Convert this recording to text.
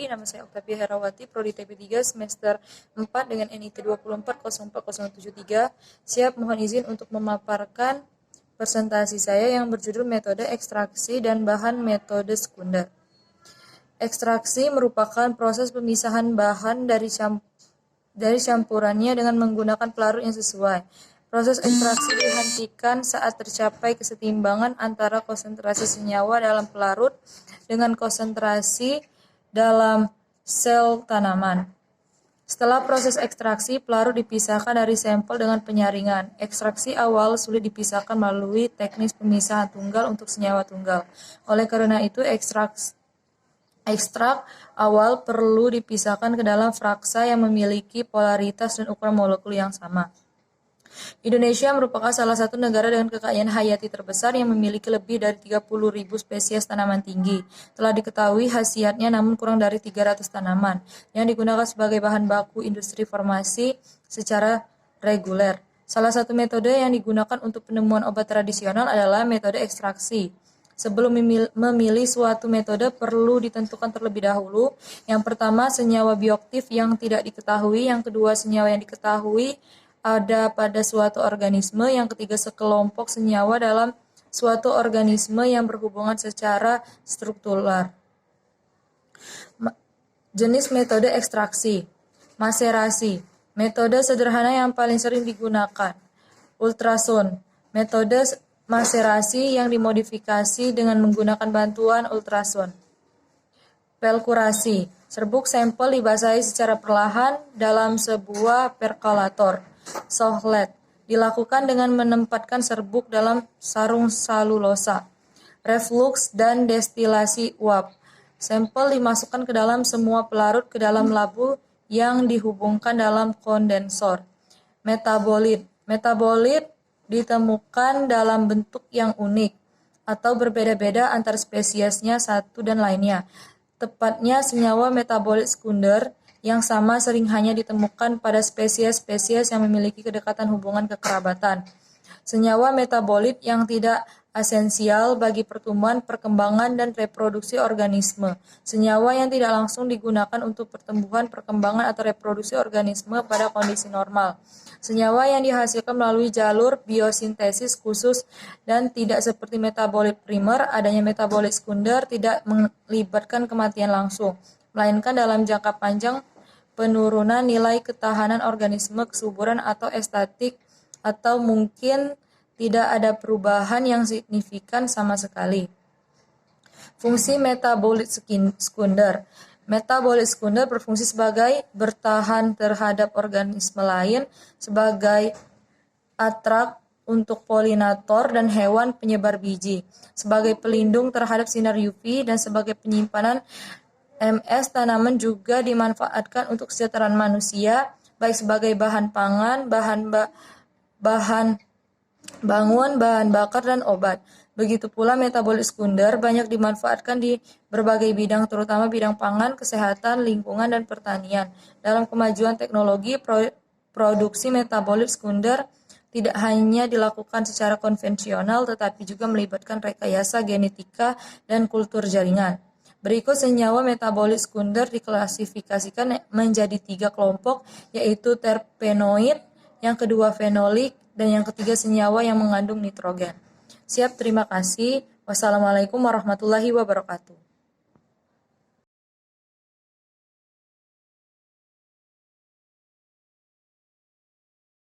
kembali. Nama saya Oktavia Herawati, Prodi TP3 semester 4 dengan NIT 24040173. Siap, mohon izin untuk memaparkan presentasi saya yang berjudul metode ekstraksi dan bahan metode sekunder. Ekstraksi merupakan proses pemisahan bahan dari campurannya dengan menggunakan pelarut yang sesuai. Proses ekstraksi dihentikan saat tercapai kesetimbangan antara konsentrasi senyawa dalam pelarut dengan konsentrasi dalam sel tanaman. Setelah proses ekstraksi, pelarut dipisahkan dari sampel dengan penyaringan. Ekstraksi awal sulit dipisahkan melalui teknis pemisahan tunggal untuk senyawa tunggal. Oleh karena itu, ekstrak awal perlu dipisahkan ke dalam fraksa yang memiliki polaritas dan ukuran molekul yang sama. Indonesia merupakan salah satu negara dengan kekayaan hayati terbesar yang memiliki lebih dari 30.000 spesies tanaman tinggi. Telah diketahui khasiatnya namun kurang dari 300 tanaman yang digunakan sebagai bahan baku industri farmasi secara reguler. Salah satu metode yang digunakan untuk penemuan obat tradisional adalah metode ekstraksi. Sebelum memilih suatu metode perlu ditentukan terlebih dahulu. Yang pertama, senyawa bioaktif yang tidak diketahui. Yang kedua, senyawa yang diketahui ada pada suatu organisme. Yang ketiga, sekelompok senyawa dalam suatu organisme yang berhubungan secara struktural. Jenis metode ekstraksi. Maserasi. Metode sederhana yang paling sering digunakan. Ultrasound. Metode maserasi yang dimodifikasi dengan menggunakan bantuan ultrasound. Pelkurasi. Serbuk sampel dibasahi secara perlahan dalam sebuah perkolator. Sohlet. Dilakukan dengan menempatkan serbuk dalam sarung salulosa. Reflux dan destilasi uap. Sampel dimasukkan ke dalam semua pelarut ke dalam labu yang dihubungkan dalam kondensor. Metabolit. Metabolit ditemukan dalam bentuk yang unik atau berbeda-beda antar spesiesnya satu dan lainnya. Tepatnya senyawa metabolit sekunder yang sama sering hanya ditemukan pada spesies-spesies yang memiliki kedekatan hubungan kekerabatan. Senyawa metabolit yang tidak esensial bagi pertumbuhan, perkembangan, dan reproduksi organisme. Senyawa yang tidak langsung digunakan untuk pertumbuhan, perkembangan, atau reproduksi organisme pada kondisi normal. Senyawa yang dihasilkan melalui jalur biosintesis khusus dan tidak seperti metabolit primer. Adanya metabolit sekunder tidak melibatkan kematian langsung, melainkan dalam jangka panjang penurunan nilai ketahanan organisme, kesuburan atau estetik, atau mungkin tidak ada perubahan yang signifikan sama sekali. Fungsi metabolit sekunder. Metabolit sekunder berfungsi sebagai bertahan terhadap organisme lain, sebagai atrak untuk polinator dan hewan penyebar biji, sebagai pelindung terhadap sinar UV, dan sebagai penyimpanan MS. Tanaman juga dimanfaatkan untuk kesejahteraan manusia, baik sebagai bahan pangan, bahan bangun, bahan bakar, dan obat. Begitu pula metabolit sekunder banyak dimanfaatkan di berbagai bidang, terutama bidang pangan, kesehatan, lingkungan, dan pertanian. Dalam kemajuan teknologi, produksi metabolit sekunder tidak hanya dilakukan secara konvensional, tetapi juga melibatkan rekayasa genetika dan kultur jaringan. Berikut senyawa metabolit sekunder diklasifikasikan menjadi 3 kelompok, yaitu terpenoid, yang kedua fenolik, dan yang ketiga senyawa yang mengandung nitrogen. Siap, terima kasih. Wassalamualaikum warahmatullahi wabarakatuh.